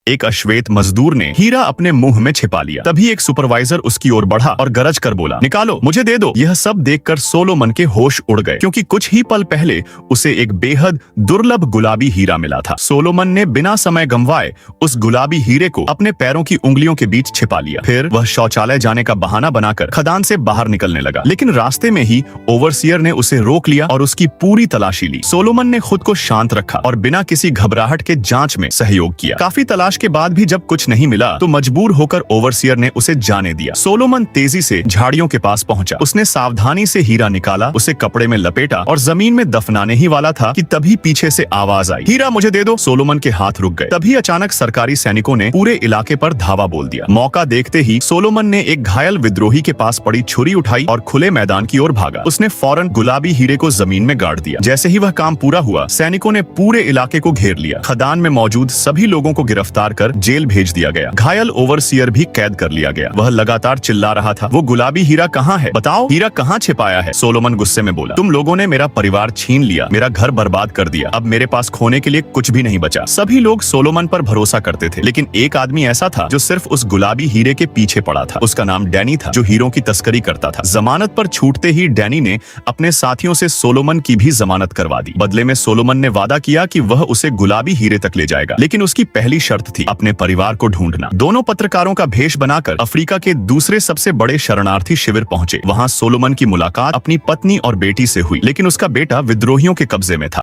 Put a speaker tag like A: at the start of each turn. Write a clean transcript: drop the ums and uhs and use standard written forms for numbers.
A: एक अश्वेत मजदूर ने हीरा अपने मुंह में छिपा लिया। तभी एक सुपरवाइजर उसकी ओर बढ़ा और गरज कर बोला, निकालो, मुझे दे दो। यह सब देखकर सोलोमन के होश उड़ गए, क्योंकि कुछ ही पल पहले उसे एक बेहद दुर्लभ गुलाबी हीरा मिला था। सोलोमन ने बिना समय गंवाए उस गुलाबी हीरे को अपने पैरों की उंगलियों के बीच छिपा लिया। फिर वह शौचालय जाने का बहाना बनाकर खदान से बाहर निकलने लगा, लेकिन रास्ते में ही ओवरसियर ने उसे रोक लिया और उसकी पूरी तलाशी ली। सोलोमन ने खुद को शांत रखा और बिना किसी घबराहट के जांच में सहयोग किया। काफी तलाश के बाद भी जब कुछ नहीं मिला तो मजबूर होकर ओवरसियर ने उसे जाने दिया। सोलोमन तेजी से झाड़ियों के पास पहुंचा। उसने सावधानी से हीरा निकाला, उसे कपड़े में लपेटा और जमीन में दफनाने ही वाला था कि तभी पीछे से आवाज आई, हीरा मुझे दे दो। सोलोमन के हाथ रुक गए। तभी अचानक सरकारी सैनिकों ने पूरे इलाके पर धावा बोल दिया। मौका देखते ही सोलोमन ने एक घायल विद्रोही के पास पड़ी छुरी उठाई और खुले मैदान की ओर भागा। उसने फौरन गुलाबी हीरे को जमीन में गाड़ दिया। जैसे ही वह काम पूरा हुआ, सैनिकों ने पूरे इलाके को घेर लिया। खदान में मौजूद सभी लोगों को गिरफ्तार कर जेल भेज दिया गया। घायल ओवरसियर भी कैद कर लिया गया। वह लगातार चिल्ला रहा था, वो गुलाबी हीरा कहाँ है? बताओ, हीरा कहाँ छिपाया है? सोलोमन गुस्से में बोला, तुम लोगों ने मेरा परिवार छीन लिया, मेरा घर बर्बाद कर दिया। अब मेरे पास खोने के लिए कुछ भी नहीं बचा। सभी लोग सोलोमन पर भरोसा करते थे, लेकिन एक आदमी ऐसा था जो सिर्फ उस गुलाबी हीरे के पीछे पड़ा था। उसका नाम डैनी था, जो हीरों की तस्करी करता था। जमानत पर छूटते ही डैनी ने अपने साथियों से सोलोमन की भी जमानत करवा दी। बदले में सोलोमन ने वादा किया कि वह उसे गुलाबी हीरे तक ले जाएगा, लेकिन उसकी पहली शर्त थी अपने परिवार को ढूंढना। दोनों पत्रकारों का भेष बनाकर अफ्रीका के दूसरे सबसे बड़े शरणार्थी शिविर पहुंचे। वहां सोलोमन की मुलाकात अपनी पत्नी और बेटी से हुई, लेकिन उसका बेटा विद्रोहियों के कब्जे में था।